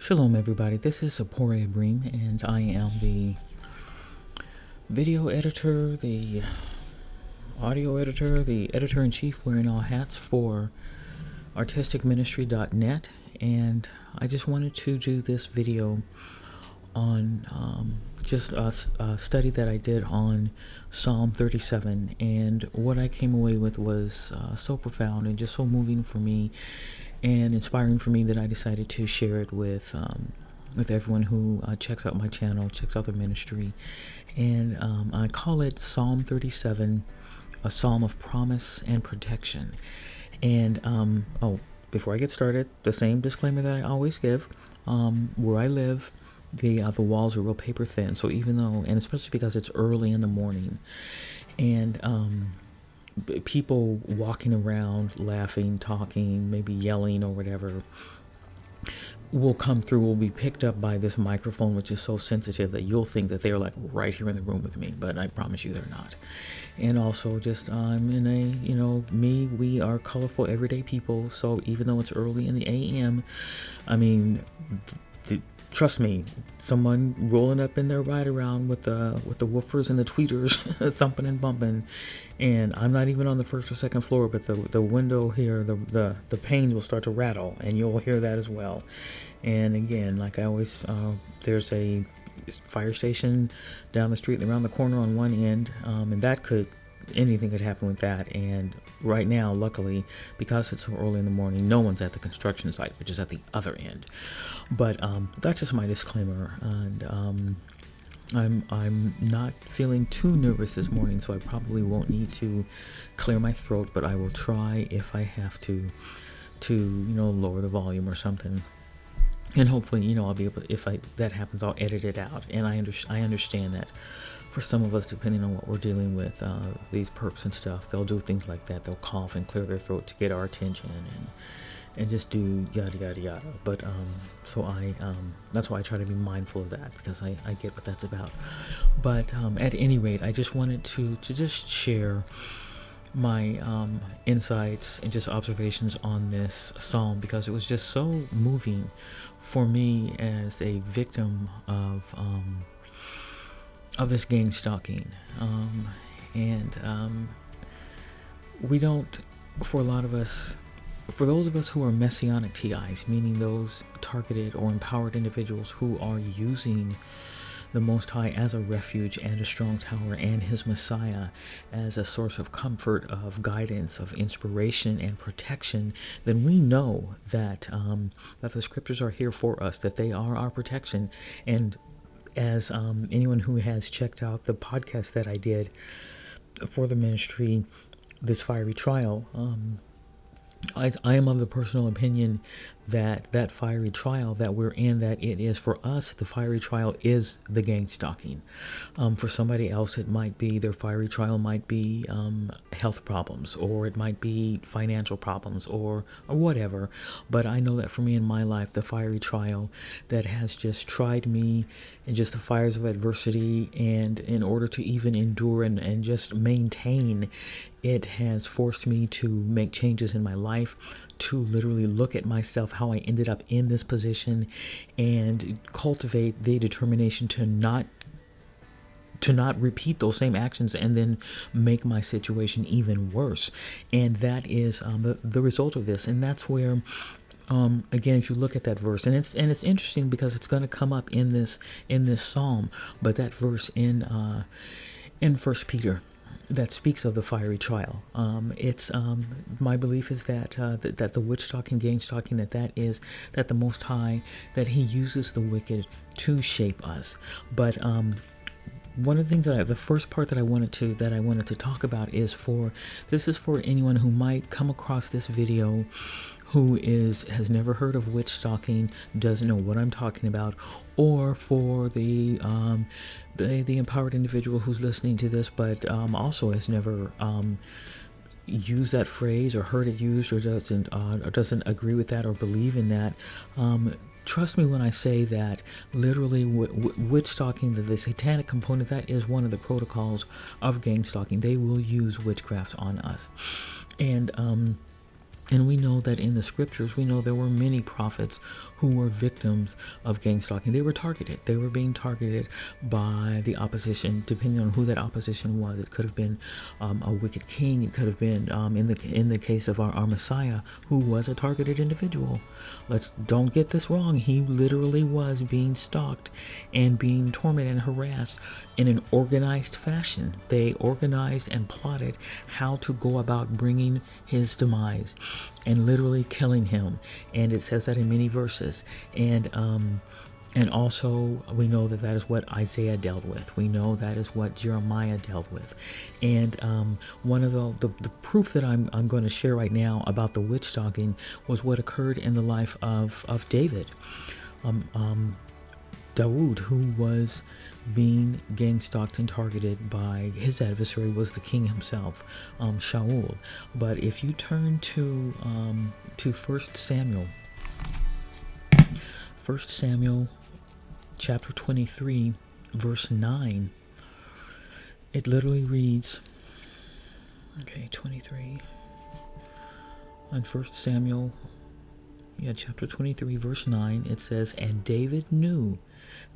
Shalom everybody, this is Sapore Abreem and I am the video editor, the audio editor, the editor-in-chief wearing all hats for artisticministry.net, and I just wanted to do this video on just a study that I did on Psalm 37, and what I came away with was so profound and just so moving for me and inspiring for me that I decided to share it with everyone who checks out my channel, checks out the ministry. And I call it Psalm 37, a psalm of promise and protection. And before I get started, the same disclaimer that I always give: where I live, the walls are real paper thin. So even though, and especially because it's early in the morning, and people walking around, laughing, talking, maybe yelling or whatever, will come through, will be picked up by this microphone, which is so sensitive that you'll think that they're like right here in the room with me, but I promise you they're not. And also just I'm in a, we are colorful everyday people, so even though it's early in the AM, I mean, trust me, someone rolling up in their ride around with the woofers and the tweeters thumping and bumping, and I'm not even on the first or second floor, but the window here, the panes will start to rattle, and you'll hear that as well. And again, like I always, there's a fire station down the street and around the corner on one end, and anything could happen with that. And right now, luckily, because it's so early in the morning, no one's at the construction site, which is at the other end. But that's just my disclaimer. And I'm not feeling too nervous this morning, so I probably won't need to clear my throat, but I will try, if I have to lower the volume or something. And hopefully, I'll be able, if that happens, I'll edit it out. And I understand that for some of us, depending on what we're dealing with, these perps and stuff, they'll do things like that. They'll cough and clear their throat to get our attention and just do yada yada yada. But so that's why I try to be mindful of that, because I get what that's about. But at any rate, I just wanted to just share my insights and just observations on this psalm, because it was just so moving for me as a victim of this gang-stalking. We don't, for a lot of us, for those of us who are messianic TIs, meaning those targeted or empowered individuals who are using the Most High as a refuge and a strong tower, and his Messiah as a source of comfort, of guidance, of inspiration and protection, then we know that that the scriptures are here for us, that they are our protection. And as anyone who has checked out the podcast that I did for the ministry, This Fiery Trial, I am of the personal opinion that fiery trial that we're in, that it is for us, the fiery trial is the gang stalking. For somebody else, it might be, their fiery trial might be health problems, or it might be financial problems, or whatever. But I know that for me in my life, the fiery trial that has just tried me, and just the fires of adversity, and in order to even endure and just maintain, it has forced me to make changes in my life, to literally look at myself, how I ended up in this position, and cultivate the determination to not repeat those same actions and then make my situation even worse. And that is the result of this. And that's where, again, if you look at that verse, and it's interesting because it's going to come up in this psalm, but that verse in 1 Peter that speaks of the fiery trial. It's my belief is that that the witch stalking, gang stalking, that the Most High, that he uses the wicked to shape us. But one of the things the first part that I wanted to talk about is for anyone who might come across this video, who has never heard of witch stalking, doesn't know what I'm talking about, or for the empowered individual who's listening to this, but also has never used that phrase or heard it used, or doesn't agree with that or believe in that. Trust me when I say that literally witch stalking, the satanic component, that is one of the protocols of gang stalking. They will use witchcraft on us. And we know that in the scriptures, we know there were many prophets who were victims of gang stalking. They were targeted. They were being targeted by the opposition, depending on who that opposition was. It could have been a wicked king. It could have been, in the case of our Messiah, who was a targeted individual. Don't get this wrong. He literally was being stalked and being tormented and harassed in an organized fashion. They organized and plotted how to go about bringing his demise and literally killing him. And it says that in many verses. And also, we know that is what Isaiah dealt with. We know that is what Jeremiah dealt with. And one of the proof that I'm going to share right now about the witch stalking was what occurred in the life of David. Dawood, who was being gang stalked and targeted by his adversary, was the king himself, Shaul. But if you turn to 1 Samuel chapter 23, verse 9, it literally reads, 23, on 1 Samuel, chapter 23, verse 9, it says, "And David knew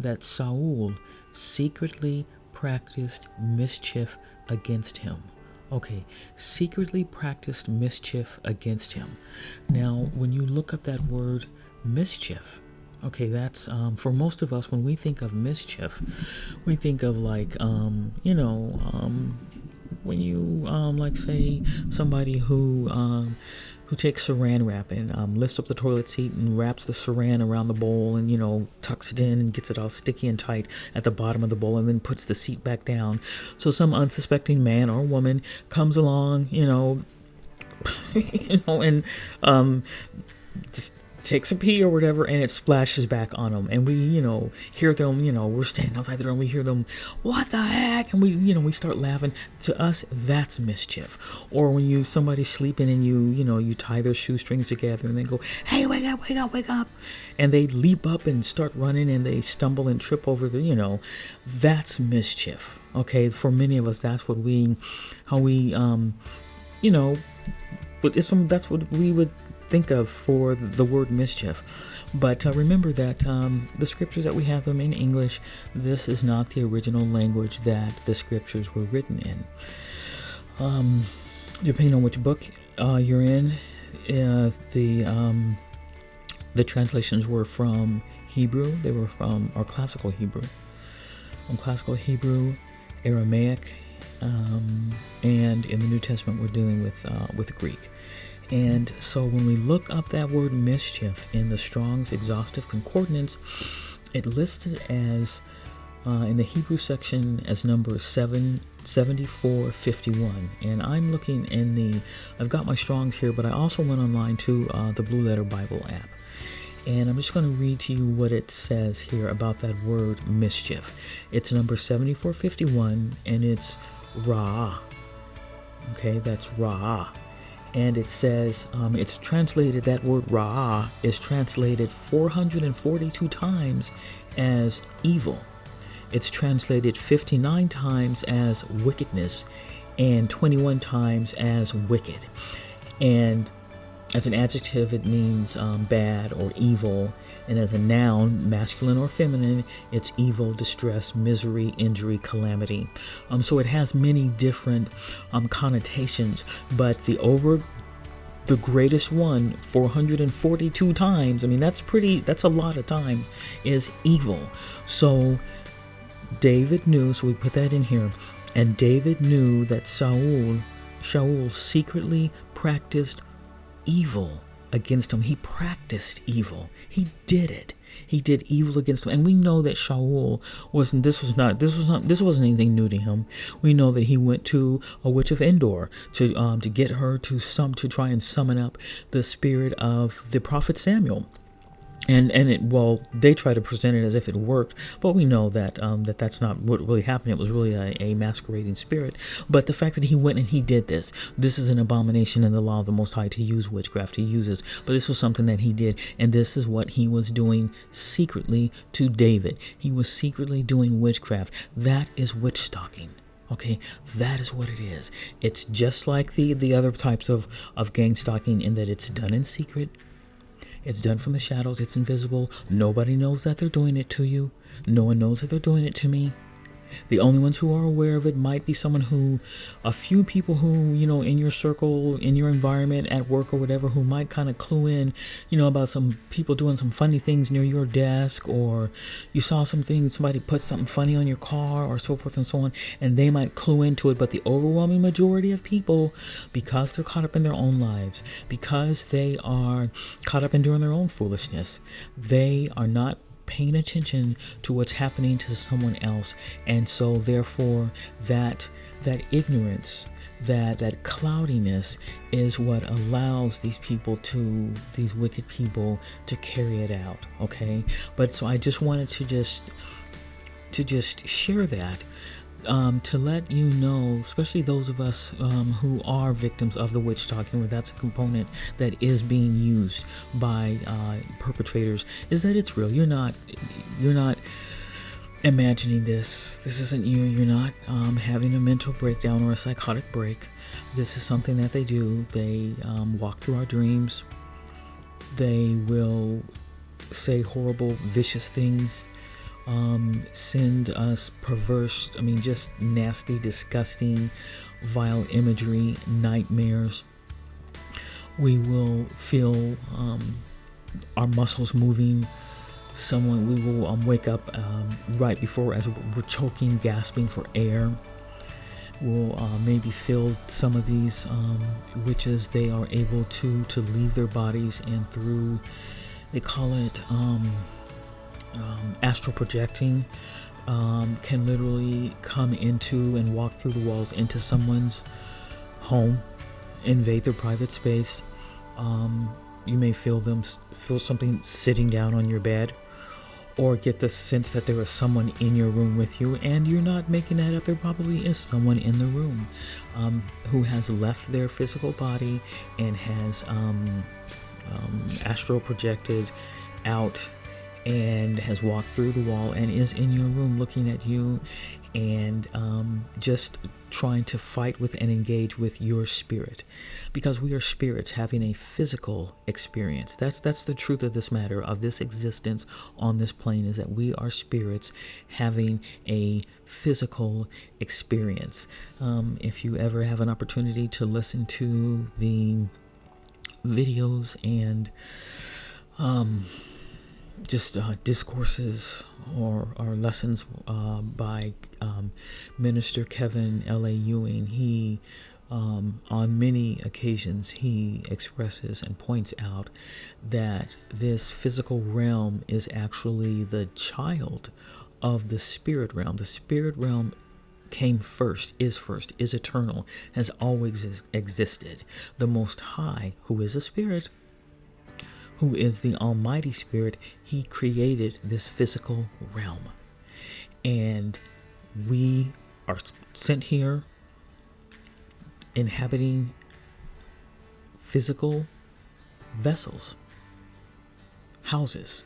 that Saul secretly practiced mischief against him." Okay, secretly practiced mischief against him. Now, when you look up that word mischief, okay, that's for most of us, when we think of mischief, we think of like when you like say somebody who takes saran wrap and lifts up the toilet seat and wraps the saran around the bowl and tucks it in and gets it all sticky and tight at the bottom of the bowl and then puts the seat back down. So some unsuspecting man or woman comes along, and just takes a pee or whatever, and it splashes back on them, and we hear them, we're standing outside the door and we hear them, "What the heck?" and we start laughing. To us, that's mischief. Or when somebody's sleeping and you tie their shoestrings together and they go, "Hey, wake up, wake up, wake up," and they leap up and start running and they stumble and trip over that's mischief. Okay, for many of us, that's what that's what we would think of for the word mischief. But remember that the scriptures that we have them in English, this is not the original language that the scriptures were written in. Depending on which book you're in, the translations were from Hebrew. They were from classical Hebrew, Aramaic, and in the New Testament we're dealing with Greek. And so when we look up that word mischief in the Strong's Exhaustive Concordance, it lists it as, in the Hebrew section, as number 7451. And I'm looking I've got my Strong's here, but I also went online to the Blue Letter Bible app. And I'm just going to read to you what it says here about that word mischief. It's number 7451, and it's Ra. Okay, that's Ra. And it says, it's translated, that word Ra is translated 442 times as evil. It's translated 59 times as wickedness and 21 times as wicked. And as an adjective, it means bad or evil. And as a noun, masculine or feminine, it's evil, distress, misery, injury, calamity. So it has many different connotations, but the greatest one, 442 times, that's a lot of time, is evil. So David knew, so we put that in here, and David knew that Shaul secretly practiced evil against him. He practiced evil. He did it. He did evil against him. And we know that Shaul wasn't anything new to him. We know that he went to a witch of Endor to get her to try and summon up the spirit of the prophet Samuel. And they try to present it as if it worked, but we know that that's not what really happened. It was really a masquerading spirit. But the fact that he went and he did this is an abomination in the law of the Most High to use witchcraft, to use this. But this was something that he did, and this is what he was doing secretly to David. He was secretly doing witchcraft. That is witch stalking. Okay, that is what it is. It's just like the other types of gang stalking in that it's done in secret. It's done from the shadows. It's invisible. Nobody knows that they're doing it to you. No one knows that they're doing it to me. The only ones who are aware of it might be a few people who, in your circle, in your environment, at work or whatever, who might kind of clue in, about some people doing some funny things near your desk, or you saw somebody put something funny on your car, or so forth and so on, and they might clue into it. But the overwhelming majority of people, because they're caught up in their own lives, because they are caught up in doing their own foolishness, they are not paying attention to what's happening to someone else. And so therefore that ignorance, that cloudiness is what allows these wicked people to carry it out. Okay, but so I just wanted to just share that, to let you know, especially those of us who are victims of the witch talking, where that's a component that is being used by perpetrators, is that it's real. You're not imagining this. This isn't you. You're not having a mental breakdown or a psychotic break. This is something that they do. They walk through our dreams. They will say horrible, vicious things. Send us perverse, just nasty, disgusting, vile imagery, nightmares. We will feel our muscles moving. We will wake up right before, as we're choking, gasping for air. We'll maybe feel some of these witches. They are able to leave their bodies, and through, they call it astral projecting, can literally come into and walk through the walls into someone's home, invade their private space. You may feel something sitting down on your bed, or get the sense that there is someone in your room with you, and you're not making that up. There probably is someone in the room who has left their physical body and has astral projected out and has walked through the wall and is in your room looking at you, and just trying to fight with and engage with your spirit, because we are spirits having a physical experience. That's the truth of this matter, of this existence on this plane, is that we are spirits having a physical experience. If you ever have an opportunity to listen to the videos and just discourses or lessons by Minister Kevin L.A. Ewing, he on many occasions he expresses and points out that this physical realm is actually the child of the spirit realm. The spirit realm came first, is eternal, has always existed. The Most High, who is a spirit, who is the Almighty Spirit, he created this physical realm. And we are sent here inhabiting physical vessels, houses.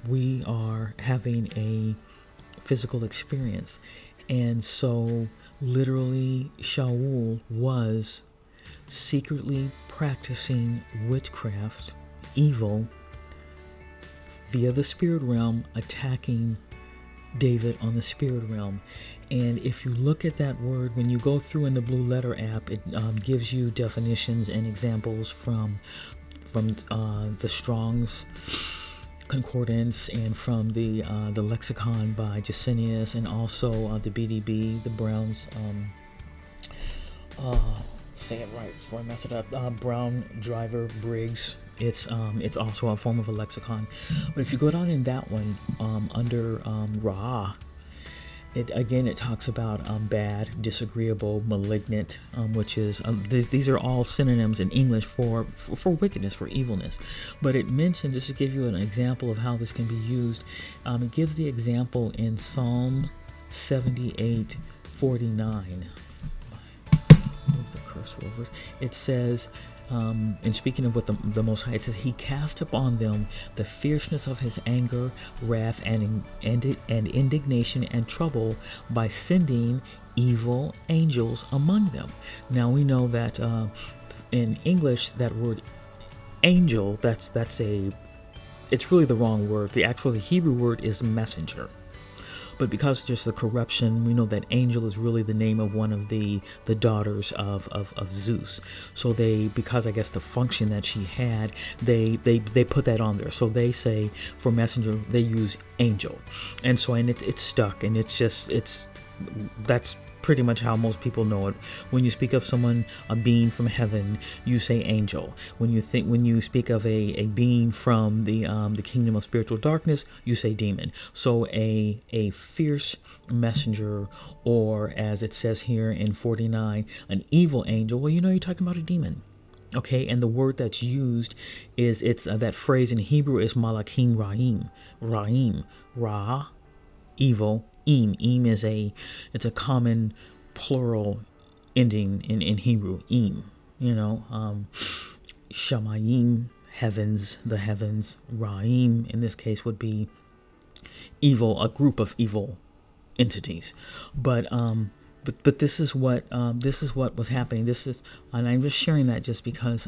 We are having a physical experience. And so literally Shaul was secretly practicing witchcraft, evil, via the spirit realm, attacking David on the spirit realm. And if you look at that word, when you go through in the Blue Letter app, it gives you definitions and examples from the Strong's Concordance, and from the lexicon by Jacinius, and also the BDB, the Brown's say it right before I mess it up, Brown Driver Briggs. It's also a form of a lexicon. But if you go down in that one, under Ra, it talks about bad, disagreeable, malignant, which is these are all synonyms in English for wickedness, for evilness. But it mentioned, just to give you an example of how this can be used, it gives the example in Psalm 78:49. Move the cursor over. It says, and speaking of what the Most High, it says, he cast upon them the fierceness of his anger, wrath, and indignation and trouble by sending evil angels among them. Now we know that in English, that word angel, it's really the wrong word. The Hebrew word is messenger. But because just the corruption, we know that angel is really the name of one of the daughters of Zeus. So because I guess the function that she had, they put that on there. So they say for messenger, they use angel. And so, and it's stuck, and that's pretty much how most people know it. When you speak of someone, a being from heaven, you say angel. When you speak of a being from the kingdom of spiritual darkness, you say demon. So a fierce messenger, or as it says here in 49, an evil angel. Well, you're talking about a demon. Okay, and the word that's used is that phrase in Hebrew is malakim ra'im, ra, evil. Im is it's a common plural ending in Hebrew. Im, shamayim, heavens, the heavens. Ra'im in this case would be evil, a group of evil entities. But this is what was happening. And I'm just sharing that just because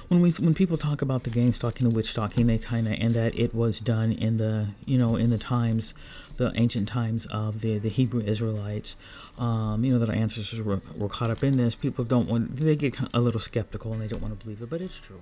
when people talk about the gang-stalking and witch-stalking, they and that it was done in the the ancient times of the Hebrew Israelites, that our ancestors were caught up in this. People they get a little skeptical and they don't want to believe it, but it's true.